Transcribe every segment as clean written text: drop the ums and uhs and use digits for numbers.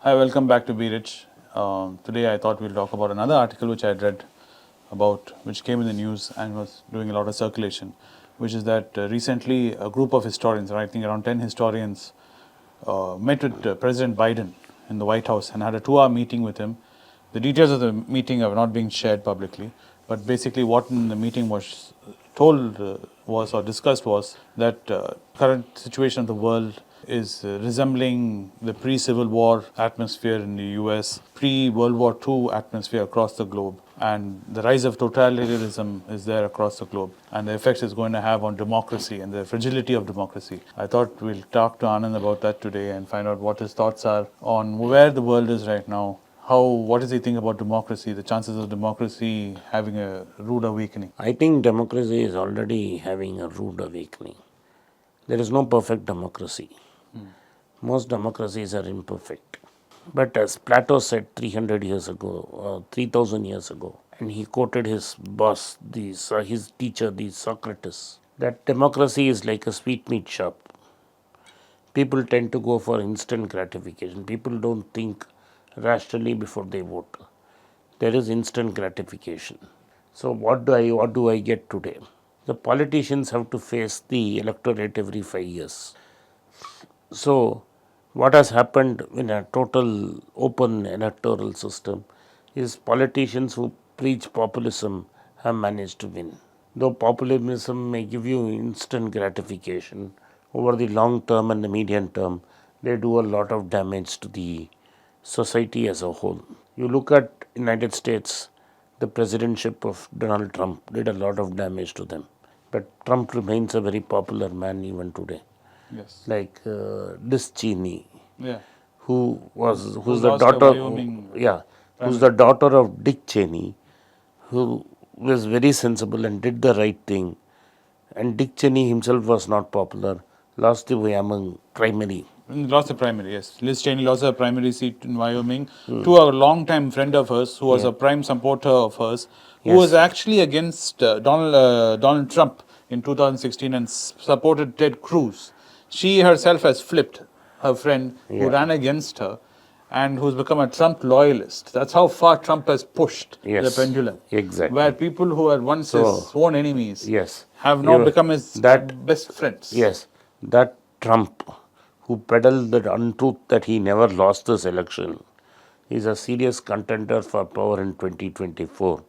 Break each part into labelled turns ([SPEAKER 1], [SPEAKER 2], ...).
[SPEAKER 1] Hi, welcome back to Be Rich. Today I thought we'll talk about another article which I had read about, which came in the news and was doing a lot of circulation, which is that recently a group of historians, I think around 10 historians, met with President Biden in the White House and had a 2-hour meeting with him. The details of the meeting are not being shared publicly, but basically what in the meeting was told was or discussed was that current situation of the world is resembling the pre-Civil War atmosphere in the US, pre-World War II atmosphere across the globe, and the rise of totalitarianism is there across the globe, and the effects it's going to have on democracy and the fragility of democracy. I thought we'll talk to Anand about that today and find out what his thoughts are on where the world is right now. What does he think about democracy, the chances of democracy having a rude awakening?
[SPEAKER 2] I think democracy is already having a rude awakening. There is no perfect democracy. Most democracies are imperfect. But as Plato said 300 years ago, 3000 years ago, and he quoted his boss, his teacher, Socrates, that democracy is like a sweetmeat shop. People tend to go for instant gratification. People don't think rationally before they vote. There is instant gratification. So what do I get today? The politicians have to face the electorate every 5 years. So what has happened in a total open electoral system is politicians who preach populism have managed to win. Though populism may give you instant gratification, over the long term and the medium term, they do a lot of damage to the society as a whole. You look at United States, the presidentship of Donald Trump did a lot of damage to them. But Trump remains a very popular man even today.
[SPEAKER 1] Yes.
[SPEAKER 2] Like Liz Cheney,
[SPEAKER 1] Yeah.
[SPEAKER 2] who's the
[SPEAKER 1] lost a
[SPEAKER 2] daughter,
[SPEAKER 1] Wyoming
[SPEAKER 2] who's the daughter of Dick Cheney, who was very sensible and did the right thing. And Dick Cheney himself was not popular, lost the Wyoming primary.
[SPEAKER 1] Lost the primary, yes. Liz Cheney lost her primary seat in Wyoming to a long-time friend of hers who was a prime supporter of hers, who was actually against Donald Trump in 2016 and supported Ted Cruz. She herself has flipped her friend who ran against her and who's become a Trump loyalist. That's how far Trump has pushed the pendulum.
[SPEAKER 2] Exactly.
[SPEAKER 1] Where people who were once his sworn enemies
[SPEAKER 2] Yes.
[SPEAKER 1] have now become his best friends.
[SPEAKER 2] Yes, that Trump who peddled the untruth that he never lost this election is a serious contender for power in 2024.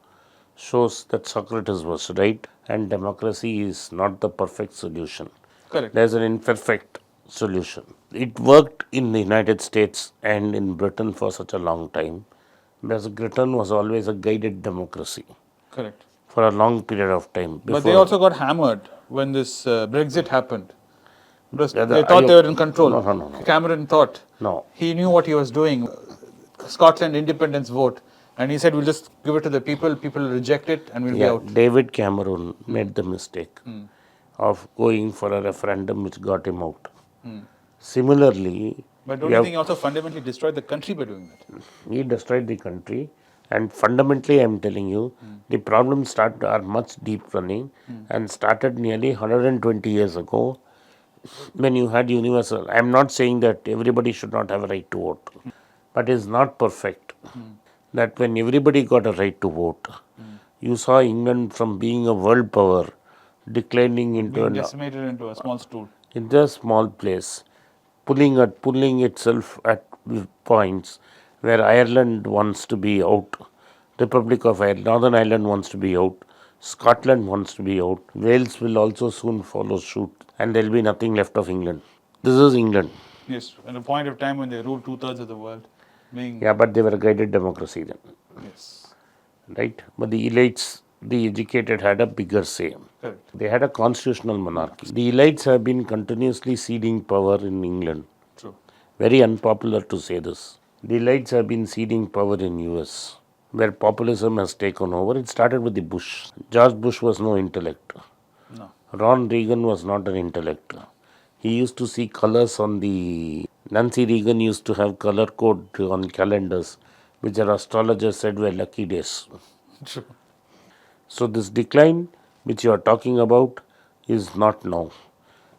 [SPEAKER 2] Shows that Socrates was right and democracy is not the perfect solution.
[SPEAKER 1] Correct.
[SPEAKER 2] There's an imperfect solution. It worked in the United States and in Britain for such a long time because Britain was always a guided democracy.
[SPEAKER 1] Correct.
[SPEAKER 2] For a long period of time.
[SPEAKER 1] But they also got hammered when this Brexit happened. They thought they were in control.
[SPEAKER 2] No.
[SPEAKER 1] Cameron thought
[SPEAKER 2] No.
[SPEAKER 1] he knew what he was doing. Scotland independence vote. And he said, we'll just give it to the people. People will reject it and we'll be out.
[SPEAKER 2] David Cameron made the mistake of going for a referendum which got him out. Similarly,
[SPEAKER 1] but don't you think he also fundamentally destroyed the country by doing that?
[SPEAKER 2] He destroyed the country. And fundamentally, I'm telling you, the problems are much deep running and started nearly 120 years ago when you had universal. I'm not saying that everybody should not have a right to vote, but it's not perfect. That when everybody got a right to vote, you saw England from being a world power declining into
[SPEAKER 1] decimated into a small stool.
[SPEAKER 2] It's a small place, pulling itself at points where Ireland wants to be out, Republic of Ireland, Northern Ireland wants to be out, Scotland wants to be out, Wales will also soon follow suit, and there will be nothing left of England. This is England.
[SPEAKER 1] Yes, at a point of time when they ruled 2/3 of the world.
[SPEAKER 2] But they were a guided democracy then.
[SPEAKER 1] Yes.
[SPEAKER 2] Right? But the elites, the educated had a bigger say.
[SPEAKER 1] Correct.
[SPEAKER 2] They had a constitutional monarchy. The elites have been continuously ceding power in England.
[SPEAKER 1] True.
[SPEAKER 2] Very unpopular to say this. The elites have been ceding power in US, where populism has taken over. It started with the Bush. George Bush was no intellect.
[SPEAKER 1] No.
[SPEAKER 2] Ron Reagan was not an intellect. He used to see colors on the... Nancy Reagan used to have color code on calendars, which our astrologers said were lucky days.
[SPEAKER 1] True.
[SPEAKER 2] So this decline which you are talking about is not now.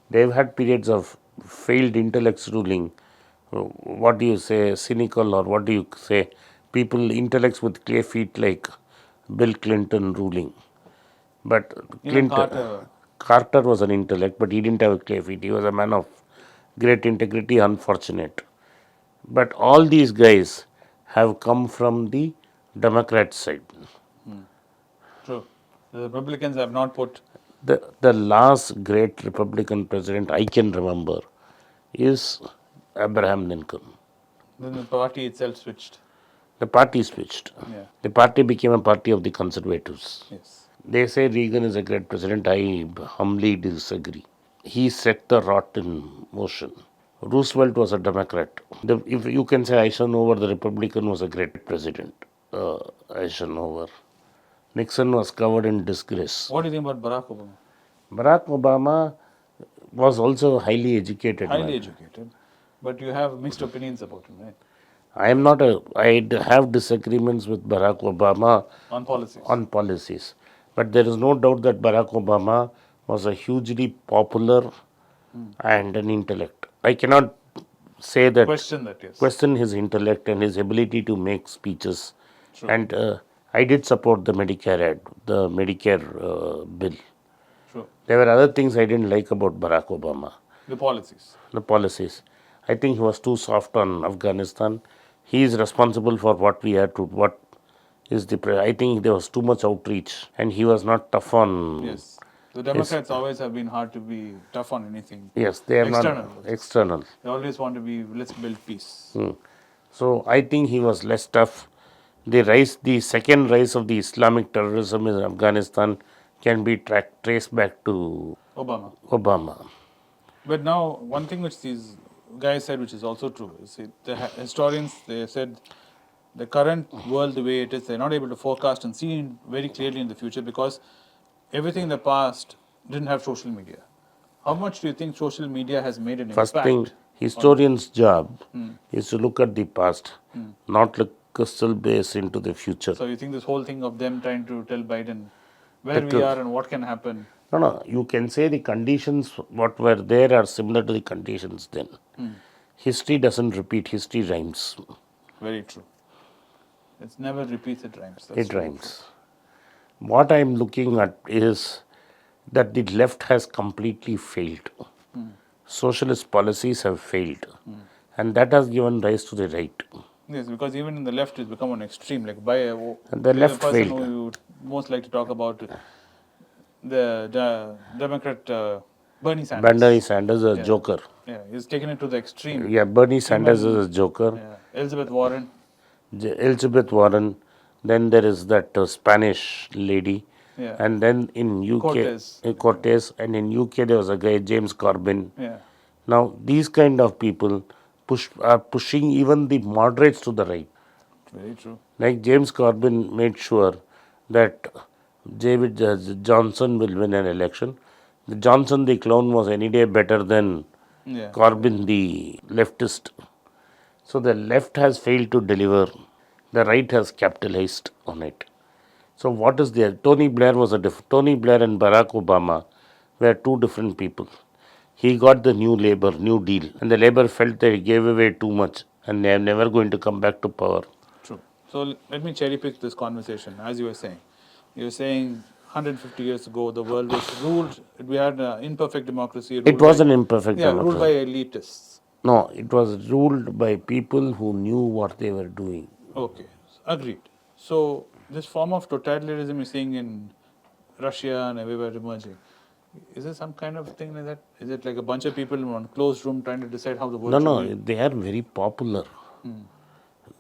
[SPEAKER 2] They've had periods of failed intellects ruling what do you say, cynical, or what do you say, people, intellects with clay feet like Bill Clinton ruling. But
[SPEAKER 1] Even
[SPEAKER 2] Clinton,
[SPEAKER 1] Carter.
[SPEAKER 2] Carter was an intellect, but he didn't have a clay feet. He was a man of great integrity, unfortunate. But all these guys have come from the Democrat side.
[SPEAKER 1] True. The Republicans have not put.
[SPEAKER 2] The last great Republican president I can remember is Abraham Lincoln.
[SPEAKER 1] Then the party itself switched.
[SPEAKER 2] The party switched.
[SPEAKER 1] Yeah.
[SPEAKER 2] The party became a party of the conservatives.
[SPEAKER 1] Yes.
[SPEAKER 2] They say Reagan is a great president. I humbly disagree. He set the rot in motion. Roosevelt was a Democrat. If you can say Eisenhower, the Republican, was a great president. Eisenhower. Nixon was covered in disgrace.
[SPEAKER 1] What do you think about Barack Obama?
[SPEAKER 2] Barack Obama was also a highly educated
[SPEAKER 1] Highly
[SPEAKER 2] man.
[SPEAKER 1] educated, but you have mixed opinions about him, right?
[SPEAKER 2] I have disagreements with Barack Obama
[SPEAKER 1] On policies.
[SPEAKER 2] on policies. But there is no doubt that Barack Obama was a hugely popular and an intellect. I cannot say that,
[SPEAKER 1] Question that, yes.
[SPEAKER 2] question his intellect and his ability to make speeches.
[SPEAKER 1] True.
[SPEAKER 2] And I did support the Medicare bill.
[SPEAKER 1] True.
[SPEAKER 2] There were other things I didn't like about Barack Obama,
[SPEAKER 1] The policies.
[SPEAKER 2] the policies. I think he was too soft on Afghanistan. He is responsible for what we had to, what is the, I think there was too much outreach and he was not tough on.
[SPEAKER 1] Yes. The Democrats always have been hard to be tough on anything.
[SPEAKER 2] Yes, they are
[SPEAKER 1] External.
[SPEAKER 2] not external.
[SPEAKER 1] They always want to be, let's build peace.
[SPEAKER 2] So I think he was less tough. The second rise of the Islamic terrorism in Afghanistan can be traced back to
[SPEAKER 1] Obama.
[SPEAKER 2] Obama.
[SPEAKER 1] But now, one thing which these guys said, which is also true, is the historians, they said the current world, the way it is, they're not able to forecast and see very clearly in the future because everything in the past didn't have social media. How much do you think social media has made an
[SPEAKER 2] First
[SPEAKER 1] impact?
[SPEAKER 2] thing, historian's job is to look at the past, not look crystal base into the future.
[SPEAKER 1] So you think this whole thing of them trying to tell Biden where we are and what can happen?
[SPEAKER 2] No, you can say the conditions what were there are similar to the conditions then. History doesn't repeat, history rhymes.
[SPEAKER 1] Very true. It's never repeats, it rhymes. That's
[SPEAKER 2] It
[SPEAKER 1] true.
[SPEAKER 2] rhymes. What I'm looking at is that the left has completely failed. Socialist policies have failed. And that has given rise to the right.
[SPEAKER 1] Yes, because even in the left, it's become an extreme. Like by a,
[SPEAKER 2] The left
[SPEAKER 1] person
[SPEAKER 2] failed.
[SPEAKER 1] who you would most like to talk about, the Democrat Bernie Sanders.
[SPEAKER 2] Bernie Sanders is a joker.
[SPEAKER 1] Yeah, he's taken it to the extreme.
[SPEAKER 2] Yeah, Bernie Sanders is a joker.
[SPEAKER 1] Yeah. Elizabeth Warren.
[SPEAKER 2] Elizabeth Warren. Then there is that Spanish lady.
[SPEAKER 1] Yeah.
[SPEAKER 2] And then in UK, Cortez. And in UK there was a guy, James Corbyn.
[SPEAKER 1] Yeah.
[SPEAKER 2] Now, these kind of people are pushing even the moderates to the right.
[SPEAKER 1] Very true.
[SPEAKER 2] Like James Corbyn made sure that David Johnson will win an election. The Johnson the clown was any day better than
[SPEAKER 1] Yeah.
[SPEAKER 2] Corbyn the leftist. So the left has failed to deliver. The right has capitalized on it. So what is there? Tony Blair Tony Blair and Barack Obama were two different people. He got the new Labour, New Deal, and the Labour felt they gave away too much and they are never going to come back to power.
[SPEAKER 1] True. So let me cherry pick this conversation. As you were saying, 150 years ago, the world was ruled. We had an imperfect democracy.
[SPEAKER 2] It was an imperfect
[SPEAKER 1] ruled
[SPEAKER 2] democracy.
[SPEAKER 1] by elitists.
[SPEAKER 2] No, it was ruled by people who knew what they were doing.
[SPEAKER 1] Okay, agreed. So this form of totalitarianism you're seeing in Russia and everywhere emerging, is there some kind of thing like that? Is it like a bunch of people in one closed room trying to decide how the world should be?
[SPEAKER 2] They are very popular.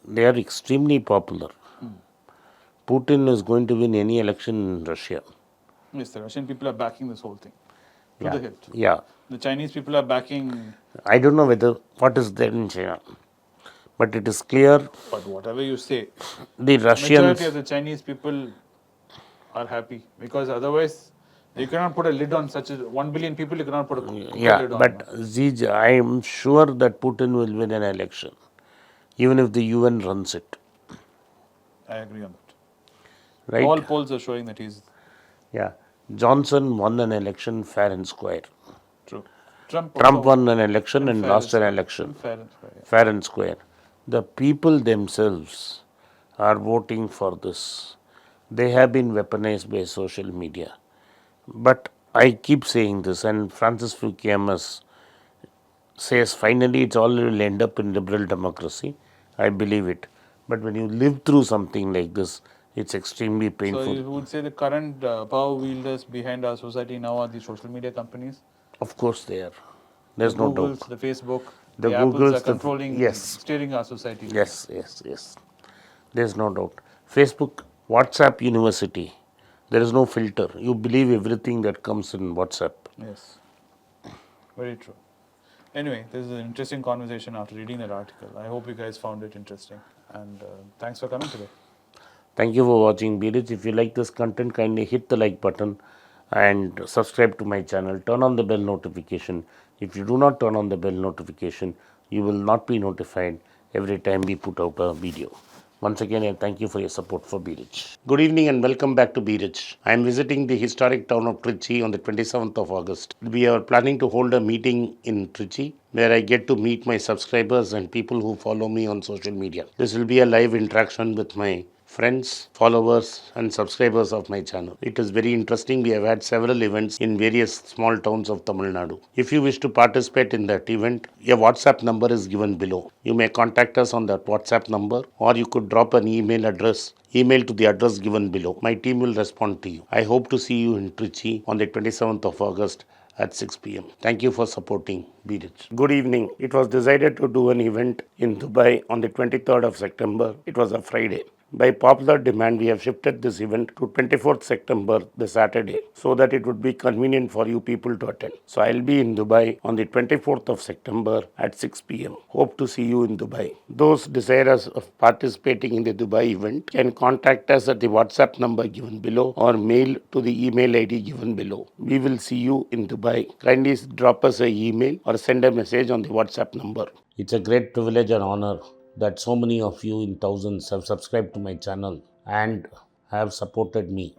[SPEAKER 2] They are extremely popular. Putin is going to win any election in Russia.
[SPEAKER 1] Yes, the Russian people are backing this whole thing to the hilt.
[SPEAKER 2] Yeah.
[SPEAKER 1] The Chinese people are backing.
[SPEAKER 2] I don't know what is there in China. But it is clear.
[SPEAKER 1] But whatever you say,
[SPEAKER 2] the Russians.
[SPEAKER 1] Majority of the Chinese people are happy because otherwise you cannot put a lid on such a 1 billion people. You cannot put a lid on.
[SPEAKER 2] But I am sure that Putin will win an election, even if the UN runs it.
[SPEAKER 1] I agree on that.
[SPEAKER 2] Right?
[SPEAKER 1] All polls are showing that he's.
[SPEAKER 2] Yeah. Johnson won an election fair and square.
[SPEAKER 1] True.
[SPEAKER 2] Trump won an election and lost an election.
[SPEAKER 1] Fair and square. Yeah.
[SPEAKER 2] Fair and square. The people themselves are voting for this. They have been weaponized by social media. But I keep saying this, and Francis Fukuyama says finally it's all will end up in liberal democracy. I believe it. But when you live through something like this, it's extremely painful.
[SPEAKER 1] So you would say the current power wielders behind our society now are the social media companies?
[SPEAKER 2] Of course they are. There's
[SPEAKER 1] the
[SPEAKER 2] no
[SPEAKER 1] Googles,
[SPEAKER 2] doubt.
[SPEAKER 1] the Facebook,
[SPEAKER 2] The
[SPEAKER 1] the Apples are
[SPEAKER 2] Googles,
[SPEAKER 1] controlling, steering our society.
[SPEAKER 2] Yes. There's no doubt. Facebook, WhatsApp University. There is no filter. You believe everything that comes in WhatsApp.
[SPEAKER 1] Yes. Very true. Anyway, this is an interesting conversation after reading that article. I hope you guys found it interesting. And thanks for coming today.
[SPEAKER 2] Thank you for watching Biraj. If you like this content, kindly hit the like button and subscribe to my channel. Turn on the bell notification. If you do not turn on the bell notification, you will not be notified every time we put out a video. Once again, I thank you for your support for Biraj. Good evening and welcome back to Biraj. I am visiting the historic town of Trichy on the 27th of August. We are planning to hold a meeting in Trichy where I get to meet my subscribers and people who follow me on social media. This will be a live interaction with my friends, followers and subscribers of my channel. It is very interesting. We have had several events in various small towns of Tamil Nadu. If you wish to participate in that event, a WhatsApp number is given below. You may contact us on that WhatsApp number or you could drop an email to the address given below. My team will respond to you. I hope to see you in Trichy on the 27th of August at 6 p.m. Thank you for supporting Biraj. Good evening. It was decided to do an event in Dubai on the 23rd of September. It was a Friday. By popular demand, we have shifted this event to 24th September, the Saturday, so that it would be convenient for you people to attend. So I'll be in Dubai on the 24th of September at 6 p.m. Hope to see you in Dubai. Those desirous of participating in the Dubai event can contact us at the WhatsApp number given below or mail to the email ID given below. We will see you in Dubai. Kindly drop us an email or send a message on the WhatsApp number. It's a great privilege and honor that so many of you in thousands have subscribed to my channel and have supported me.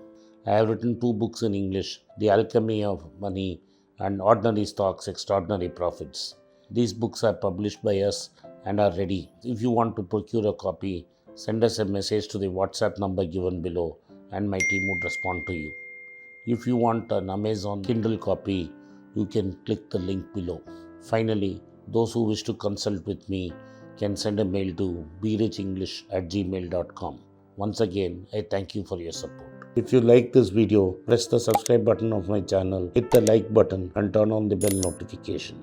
[SPEAKER 2] I have written 2 books in English, The Alchemy of Money and Ordinary Stocks, Extraordinary Profits. These books are published by us and are ready. If you want to procure a copy, send us a message to the WhatsApp number given below and my team would respond to you. If you want an Amazon Kindle copy, you can click the link below. Finally, those who wish to consult with me can send a mail to brechenglish@gmail.com. Once again, I thank you for your support. If you like this video, press the subscribe button of my channel, hit the like button and turn on the bell notification.